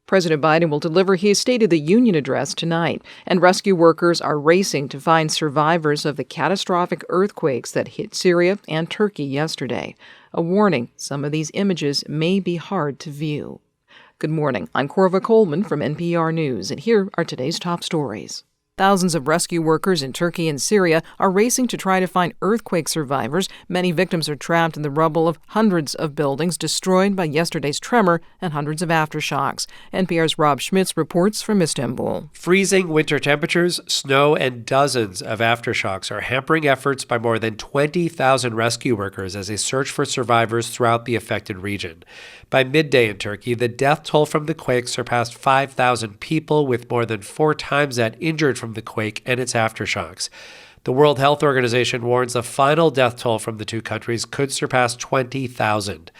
President Biden will deliver his State of the Union address tonight, and rescue workers are racing to find survivors of the catastrophic earthquakes that hit Syria and Turkey yesterday. A warning, some of these images may be hard to view. Good morning. I'm Corva Coleman from NPR News, and here are today's top stories. Thousands of rescue workers in Turkey and Syria are racing to try to find earthquake survivors. Many victims are trapped in the rubble of hundreds of buildings destroyed by yesterday's tremor and hundreds of aftershocks. NPR's Rob Schmitz reports from Istanbul. Freezing winter temperatures, snow, and dozens of aftershocks are hampering efforts by more than 20,000 rescue workers as they search for survivors throughout the affected region. By midday in Turkey, the death toll from the quake surpassed 5,000 people, with more than 4 times that injured from the quake and its aftershocks. The World Health Organization warns the final death toll from the two countries could surpass 20,000.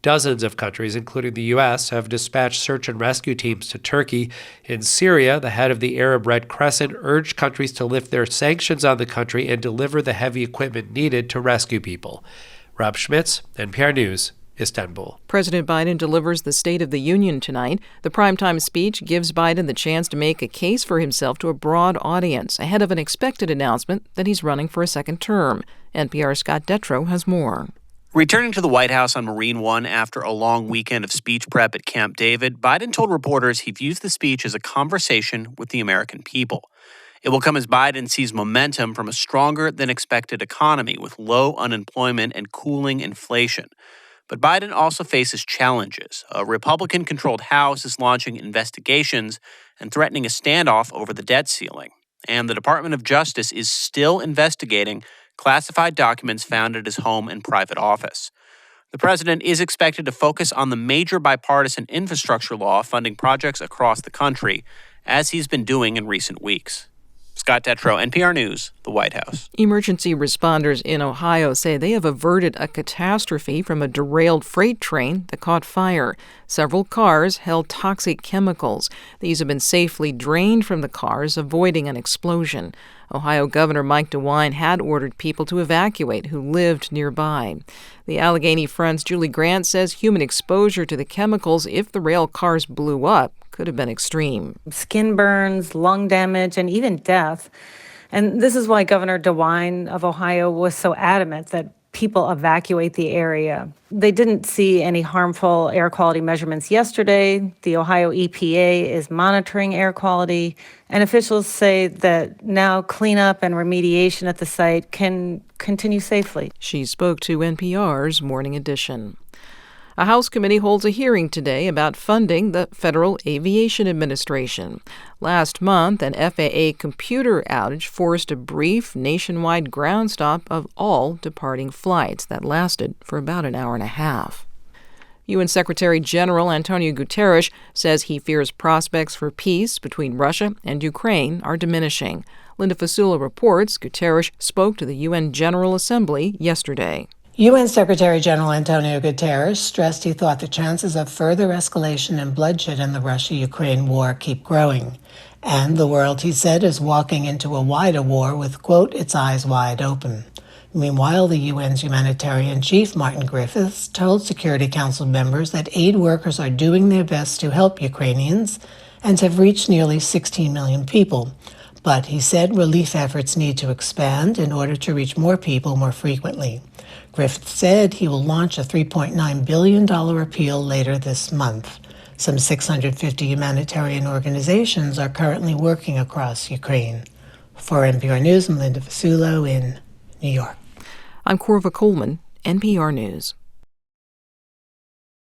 Dozens of countries, including the U.S., have dispatched search and rescue teams to Turkey. In Syria, the head of the Arab Red Crescent urged countries to lift their sanctions on the country and deliver the heavy equipment needed to rescue people. Rob Schmitz, NPR News, Istanbul. President Biden delivers the State of the Union tonight. The primetime speech gives Biden the chance to make a case for himself to a broad audience ahead of an expected announcement that he's running for a second term. NPR's Scott Detrow has more. Returning to the White House on Marine One after a long weekend of speech prep at Camp David, Biden told reporters he views the speech as a conversation with the American people. It will come as Biden sees momentum from a stronger-than-expected economy with low unemployment and cooling inflation. But Biden also faces challenges. A Republican-controlled House is launching investigations and threatening a standoff over the debt ceiling. And the Department of Justice is still investigating classified documents found at his home and private office. The president is expected to focus on the major bipartisan infrastructure law funding projects across the country, as he's been doing in recent weeks. Scott Detrow, NPR News, the White House. Emergency responders in Ohio say they have averted a catastrophe from a derailed freight train that caught fire. Several cars held toxic chemicals. These have been safely drained from the cars, avoiding an explosion. Ohio Governor Mike DeWine had ordered people to evacuate who lived nearby. The Allegheny Front's Julie Grant says human exposure to the chemicals, if the rail cars blew up, could have been extreme. Skin burns, lung damage, and even death. And this is why Governor DeWine of Ohio was so adamant that people evacuate the area. They didn't see any harmful air quality measurements yesterday. The Ohio EPA is monitoring air quality, and officials say that now cleanup and remediation at the site can continue safely. She spoke to NPR's Morning Edition. A House committee holds a hearing today about funding the Federal Aviation Administration. Last month, an FAA computer outage forced a brief nationwide ground stop of all departing flights that lasted for about an hour and a half. UN Secretary General Antonio Guterres says he fears prospects for peace between Russia and Ukraine are diminishing. Linda Fasula reports Guterres spoke to the UN General Assembly yesterday. UN Secretary General Antonio Guterres stressed he thought the chances of further escalation and bloodshed in the Russia-Ukraine war keep growing. And the world, he said, is walking into a wider war with, quote, its eyes wide open. Meanwhile, the UN's humanitarian chief, Martin Griffiths, told Security Council members that aid workers are doing their best to help Ukrainians and have reached nearly 16 million people. But he said relief efforts need to expand in order to reach more people more frequently. Griffith said he will launch a $3.9 billion appeal later this month. Some 650 humanitarian organizations are currently working across Ukraine. For NPR News, I'm Linda Fasula in New York. I'm Corva Coleman, NPR News.